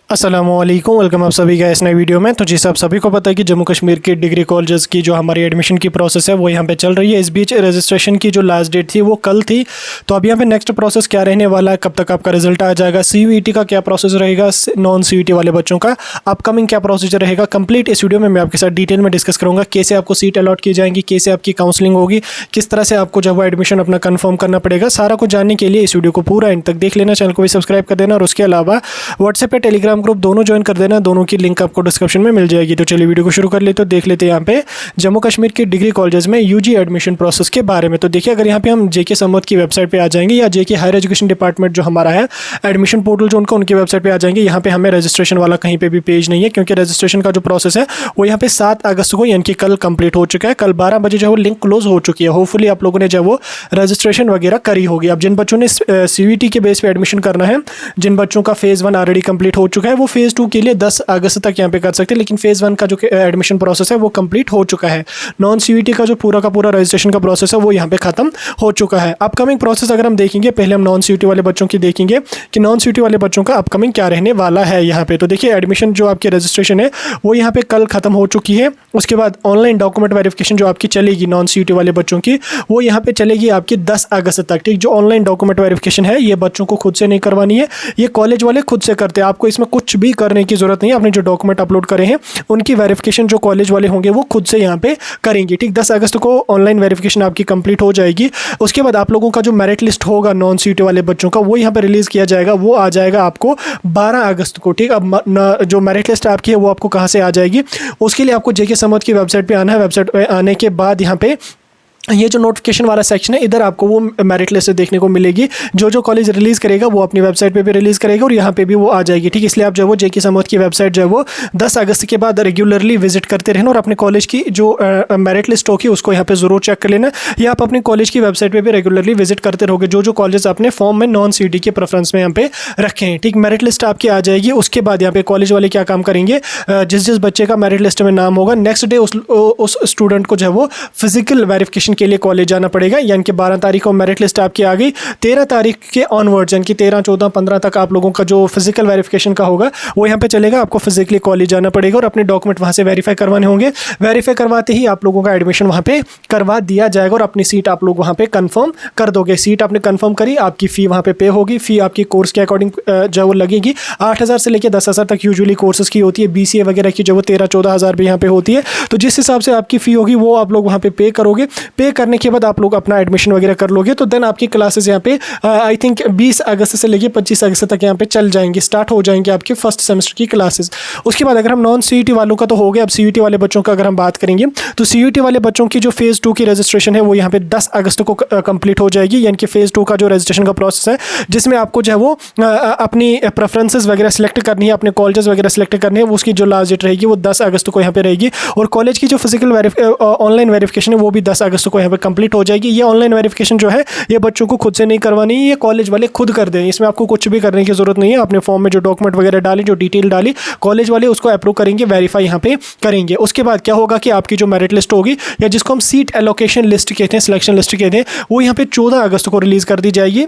अस्सलामुअलैकुम, वेलकम आप सभी का इस नए वीडियो में। तो जी साहब, सभी को पता है कि जम्मू कश्मीर के डिग्री कॉलेजेस की जो हमारी एडमिशन की प्रोसेस है वो यहाँ पे चल रही है। इस बीच रजिस्ट्रेशन की जो लास्ट डेट थी वो कल थी। तो अब यहाँ पे नेक्स्ट प्रोसेस क्या रहने वाला है, कब तक आपका रिजल्ट आ जाएगा, CUET का क्या प्रोसेस रहेगा, नॉन CUET वाले बच्चों का अपकमिंग क्या प्रोसीजर रहेगा, कंप्लीट इस वीडियो में मैं आपके साथ डिटेल में डिस्कस करूँगा। कैसे आपको सीट अलॉट की जाएंगी, कैसे आपकी काउंसलिंग होगी, किस तरह से आपको जब वो एडमिशन अपना कन्फर्म करना पड़ेगा, सारा कुछ जानने के लिए इस वीडियो को पूरा एंड तक देख लेना। चैनल को भी सब्सक्राइब कर देना और उसके अलावा व्हाट्सएप पे टेलीग्राम ग्रुप दोनों ज्वाइन कर देना। दोनों की लिंक आपको डिस्क्रिप्शन में मिल जाएगी। तो चलिए वीडियो को शुरू कर लेते, तो देख लेते हैं यहाँ पे जम्मू कश्मीर के डिग्री कॉलेजेस में यूजी एडमिशन प्रोसेस के बारे में। तो देखिए, अगर यहाँ पे हम जेके समूद की वेबसाइट पे आ जाएंगे या जेके हायर एजुकेशन डिपार्टमेंट जो हमारा है एडमिशन पोर्टल जो उनकी वेबसाइट पे आ जाएंगे, यहाँ पे हमें रजिस्ट्रेशन वाला कहीं पे भी पेज नहीं है, क्योंकि रजिस्ट्रेशन का जो प्रोसेस है वो यहाँ पे 7 अगस्त को यानी कि कल कंप्लीट हो चुका है। कल 12 बजे जो है वो लिंक क्लोज हो चुकी है। होपफुली आप लोगों ने जो वो रजिस्ट्रेशन वगैरह करी होगी। अब जिन बच्चों ने CUET के बेस पे एडमिशन करना है, जिन बच्चों का फेज़ 1 ऑलरेडी कंप्लीट हो चुका है, वो फेज़ 2 के लिए 10 अगस्त तक यहाँ पे कर सकते हैं। लेकिन फेज़ 1 का जो एडमिशन प्रोसेस है वो कंप्लीट हो चुका है। नॉन CUET का जो पूरा का पूरा रजिस्ट्रेशन का प्रोसेस है वो यहाँ पे खत्म हो चुका है। अपकमिंग प्रोसेस अगर हम देखेंगे, पहले हम नॉन CUET वाले बच्चों की देखेंगे कि नॉन CUET वाले बच्चों का अपकमिंग क्या रहने वाला है यहाँ पे। तो देखिए, एडमिशन जो आपकी रजिस्ट्रेशन है वो यहाँ पे कल खत्म हो चुकी है। उसके बाद ऑनलाइन डॉक्यूमेंट वेरिफिकेशन जो आपकी चलेगी नॉन CUET वाले बच्चों की, वो यहाँ पे चलेगी आपकी 10 अगस्त तक। ठीक, जो ऑनलाइन डॉक्यूमेंट वेरिफिकेशन है ये बच्चों को खुद से नहीं करवानी है, ये कॉलेज वाले खुद से करते हैं। आपको इसमें कुछ भी करने की जरूरत नहीं है। अपने जो डॉक्यूमेंट अपलोड करे हैं उनकी वेरिफिकेशन जो कॉलेज वाले होंगे वो खुद से यहाँ पे करेंगे। ठीक, 10 अगस्त को ऑनलाइन वेरिफिकेशन आपकी कंप्लीट हो जाएगी। उसके बाद आप लोगों का जो मेरिट लिस्ट होगा नॉन CUET वाले बच्चों का वो यहाँ पे रिलीज़ किया जाएगा। वो आ जाएगा आपको 12 अगस्त को। ठीक, अब जो मेरिट लिस्ट आपकी है वो आपको कहाँ से आ जाएगी, उसके लिए आपको जेके समूद की वेबसाइट पे आना है। वेबसाइट पे आने के बाद यहाँ पे ये जो नोटिफिकेशन वाला सेक्शन है, इधर आपको वो मेरिट लिस्ट देखने को मिलेगी। जो कॉलेज रिलीज़ करेगा वो अपनी वेबसाइट पे भी रिलीज़ करेगा और यहाँ पे भी वो आ जाएगी। ठीक, इसलिए आप जो है वो जेके समूद की वेबसाइट जो है वो 10 अगस्त के बाद रेगुलरली विजिट करते रहना और अपने कॉलेज की जो मेरिट लिस्ट होगी उसको यहाँ पे ज़रूर चेक कर लेना, या आप अपनी कॉलेज की वेबसाइट पर भी रेगुलरली विजिट करते रहोगे जो कॉलेज आपने फॉर्म में नॉन CUET के प्रेफरेंस में यहाँ पे रखे हैं। ठीक, मेरिट लिस्ट आपकी आ जाएगी। उसके बाद यहाँ पे कॉलेज वाले क्या काम करेंगे, जिस बच्चे का मेरिट लिस्ट में नाम होगा नेक्स्ट डे उस स्टूडेंट को जो है वो फिजिकल वेरिफिकेशन के लिए कॉलेज जाना पड़ेगा। यानी कि 12 तारीख को मेरिट लिस्ट आपकी आ गई, 13 तारीख के ऑनवर्ड्स यानी कि 13, 14, 15 तक आप लोगों का जो फिजिकल वेरिफिकेशन का होगा वो यहाँ पे चलेगा। आपको फिजिकली कॉलेज जाना पड़ेगा और अपने डॉक्यूमेंट वहाँ से वेरीफाई करवाने होंगे। वेरीफाई करवाते ही आप लोगों का एडमिशन वहाँ पे करवा दिया जाएगा और अपनी सीट आप लोग वहाँ पे कंफर्म कर दोगे। सीट आपने कंफर्म करी, आपकी फ़ी वहाँ पे होगी। फ़ी आपकी कोर्स के अकॉर्डिंग जो वो लगेगी। 8,000 से लेकर 10,000 तक यूजुअली कोर्सेज की होती है। BCA वगैरह की जो वो 13-14 हज़ार भी यहाँ पे होती है। तो जिस हिसाब से आपकी फ़ी होगी वो आप लोग वहाँ पे करोगे। पे करने के बाद आप लोग अपना एडमिशन वगैरह कर लोगे। तो देन आपकी क्लासेस यहाँ पे आई थिंक 20 अगस्त से लेके 25 अगस्त तक यहाँ पे चल जाएंगी, स्टार्ट हो जाएंगे आपके फर्स्ट सेमेस्टर की क्लासेस। उसके बाद अगर हम नॉन CUET वालों का तो हो गया, अब CUET वाले बच्चों का अगर हम बात करेंगे तो CUET वाले बच्चों की जो फेज़ 2 की रजिस्ट्रेशन है वो यहाँ पे 10 अगस्त को कंप्लीट हो जाएगी। यानी कि फेज़ 2 का जो रजिस्ट्रेशन का प्रोसेस है जिसमें आपको जो है वो अपनी प्रेफरेंसेस वगैरह सेलेक्ट करनी है, अपने कॉलेजेस वगैरह सेलेक्ट करनी है, उसकी जो लास्ट डेट रहेगी वो 10 अगस्त को यहाँ पे रहेगी। और कॉलेज की जो फिजिकल ऑनलाइन वेरिफिकेशन है वो भी 10 अगस्त को यहाँ पे कंप्लीट हो जाएगी। ये ऑनलाइन वेरिफिकेशन जो है ये बच्चों को खुद से नहीं करवानी है, ये कॉलेज वाले खुद कर दें। इसमें आपको कुछ भी करने की जरूरत नहीं है। अपने फॉर्म में जो डॉक्यूमेंट वगैरह डाली, जो डिटेल डाली, कॉलेज वाले उसको अप्रूव करेंगे, वेरीफाई यहाँ पे करेंगे। उसके बाद क्या होगा कि आपकी जो मेरिट लिस्ट होगी या जिसको हम सीट एलोकेशन लिस्ट कहते हैं, सिलेक्शन लिस्ट कहते हैं, वो यहाँ पे 14 अगस्त को रिलीज़ कर दी जाएगी।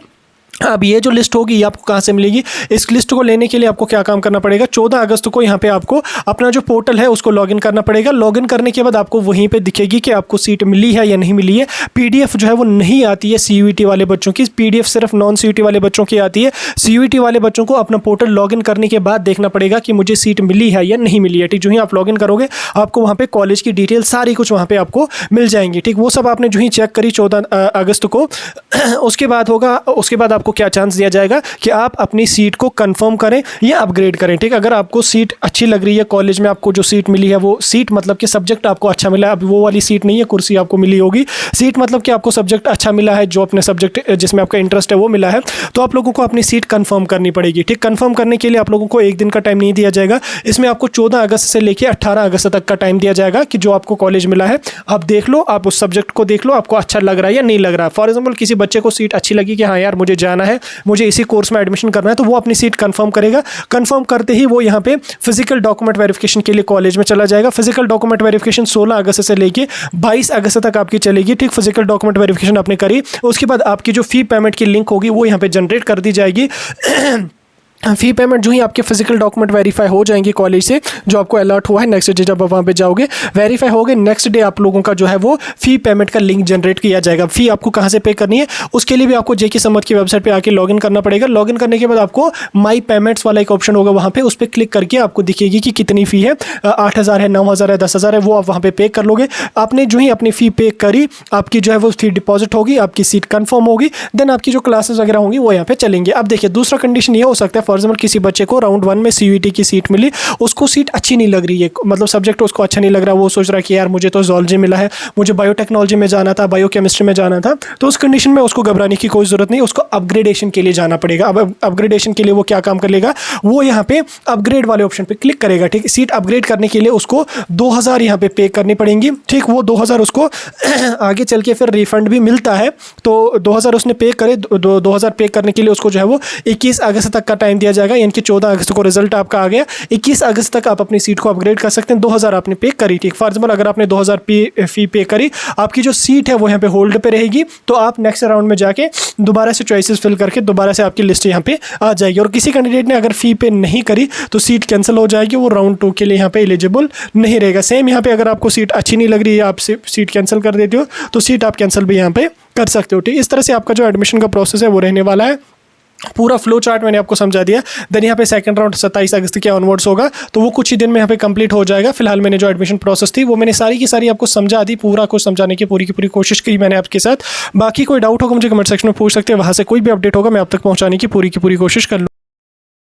अब ये जो लिस्ट होगी ये आपको कहाँ से मिलेगी, इस लिस्ट को लेने के लिए आपको क्या काम करना पड़ेगा, 14 अगस्त को यहाँ पे आपको अपना जो पोर्टल है उसको लॉगिन करना पड़ेगा। लॉगिन करने के बाद आपको वहीं पे दिखेगी कि आपको सीट मिली है या नहीं मिली है। PDF जो है वो नहीं आती है CUET वाले बच्चों की, PDF सिर्फ नॉन CUET वाले बच्चों की आती है। CUET वाले बच्चों को अपना पोर्टल लॉगिन करने के बाद देखना पड़ेगा कि मुझे सीट मिली है या नहीं मिली है। ठीक, जो ही आप लॉगिन करोगे आपको वहाँ पे कॉलेज की डिटेल सारी कुछ वहाँ पे आपको मिल जाएंगी। ठीक, वो सब आपने जो ही चेक करी 14 अगस्त को उसके बाद होगा, उसके बाद आपको क्या चांस दिया जाएगा कि आप अपनी सीट को कंफर्म करें या अपग्रेड करें। ठीक, अगर आपको सीट अच्छी लग रही है, कॉलेज में आपको जो सीट मिली है वो सीट मतलब कि सब्जेक्ट आपको अच्छा मिला है, अब वो वाली सीट नहीं है, कुर्सी आपको मिली होगी। सीट मतलब कि आपको सब्जेक्ट अच्छा मिला है, जो अपने सब्जेक्ट जिसमें आपका इंटरेस्ट है वो मिला है, तो आप लोगों को अपनी सीट कंफर्म करनी पड़ेगी। ठीक, कंफर्म करने के लिए आप लोगों को एक दिन का टाइम नहीं दिया जाएगा। इसमें आपको 14 अगस्त से लेकर 18 अगस्त तक का टाइम दिया जाएगा कि जो आपको कॉलेज मिला है आप देख लो, आप उस सब्जेक्ट को देख लो, आपको अच्छा लग रहा है या नहीं लग रहा है। फॉर एग्जाम्पल किसी बच्चे को सीट अच्छी लगी कि हाँ यार मुझे जाना है, मुझे इसी कोर्स में एडमिशन करना है, तो वो अपनी सीट कंफर्म करेगा। कंफर्म करते ही वो यहाँ पे फिजिकल डॉक्यूमेंट वेरिफिकेशन के लिए कॉलेज में चला जाएगा। फिजिकल डॉक्यूमेंट वेरिफिकेशन 16 अगस्त से लेके 22 अगस्त तक आपकी चलेगी। ठीक, फिजिकल डॉक्यूमेंट वेरिफिकेशन आपने करी, उसके बाद आपकी जो फी पेमेंट की लिंक होगी वो यहाँ पे जनरेट कर दी जाएगी। फ़ी पेमेंट जो ही आपके फिजिकल डॉक्यूमेंट वेरीफाई हो जाएंगे कॉलेज से, जो आपको अलर्ट हुआ है, नेक्स्ट डे जब आप वहाँ पे जाओगे वेरीफाई हो गए, नेक्स्ट डे आप लोगों का जो है वो फ़ी पेमेंट का लिंक जनरेट किया जाएगा। फ़ी आपको कहाँ से पे करनी है उसके लिए भी आपको जेके समर की वेबसाइट पे आके लॉगिन करना पड़ेगा। लॉगिन करने के बाद आपको माई पेमेंट्स वाला एक ऑप्शन होगा, वहाँ पे उस पर क्लिक करके आपको दिखेगी कि कितनी फ़ी है, 8,000 है, 9,000 है, 10,000 है, वो आप वहाँ पे पे कर लोगे। आपने जो ही अपनी फ़ी पे करी, आपकी जो है वो फ़ी डिपॉजिट होगी, आपकी सीट कन्फर्म होगी, देन आपकी जो क्लासेस वगैरह होंगी वो यहाँ पे चलेंगे। अब देखिए दूसरा कंडीशन ये हो सकता है, फॉर एग्जाम्पल किसी बच्चे को राउंड 1 में सीयूईटी की सीट मिली, उसको सीट अच्छी नहीं लग रही है, मतलब सब्जेक्ट उसको अच्छा नहीं लग रहा, वो सोच रहा है कि यार मुझे तो ज़ूलॉजी मिला है, मुझे बायोटेक्नोलॉजी में जाना था, बायोकेमिस्ट्री में जाना था, तो उस कंडीशन में उसको घबराने की कोई ज़रूरत नहीं, उसको अपग्रेडेशन के लिए जाना पड़ेगा। अब अपग्रेडेशन के लिए वो क्या काम कर लेगा, वो यहाँ पे अपग्रेड वाले ऑप्शन पे क्लिक करेगा, ठीक। सीट अपग्रेड करने के लिए उसको 2,000 यहाँ पे करनी पड़ेंगी, ठीक। वो 2,000 उसको आगे चल के फिर रिफंड भी मिलता है, तो 2,000 उसने पे करे, 2,000 पे करने के लिए उसको जो है वो 21 अगस्त तक का टाइम दिया जाएगा, यानी कि 14 अगस्त को रिजल्ट आपका आ गया, 21 अगस्त तक आप अपनी सीट को अपग्रेड कर सकते हैं। 2,000 आपने पे करी, ठीक। फॉर एग्जाम्पल अगर आपने 2,000 फ़ी पे करी, आपकी जो सीट है वो यहाँ पे होल्ड पे रहेगी, तो आप नेक्स्ट राउंड में जाके दोबारा से चॉइसेस फिल करके दोबारा से आपकी लिस्ट यहाँ पे आ जाएगी। और किसी कैंडिडेट ने अगर फ़ी पे नहीं करी तो सीट कैंसिल हो जाएगी, वो राउंड 2 के लिए यहाँ पे एलिजिबल नहीं रहेगा। सेम यहाँ पे अगर आपको सीट अच्छी नहीं लग रही है, आप सीट कैंसिल कर देते हो, तो सीट आप कैंसिल भी यहाँ पे कर सकते हो, ठीक। इस तरह से आपका जो एडमिशन का प्रोसेस है वो रहने वाला है। पूरा फ्लो चार्ट मैंने आपको समझा दिया। देन यहाँ पे सेकंड राउंड 27 अगस्त के ऑनवर्ड्स होगा, तो वो कुछ ही दिन में यहाँ पे कंप्लीट हो जाएगा। फिलहाल मैंने जो एडमिशन प्रोसेस थी वो मैंने सारी की सारी आपको समझा दी, पूरा कुछ समझाने की पूरी कोशिश की मैंने आपके साथ। बाकी कोई डाउट होगा मुझे कमेंट सेक्शन में पूछ सकते हैं, वहाँ से कोई भी अपडेट होगा मैं आप तक पहुँचाने की पूरी कोशिश कर लूँगा।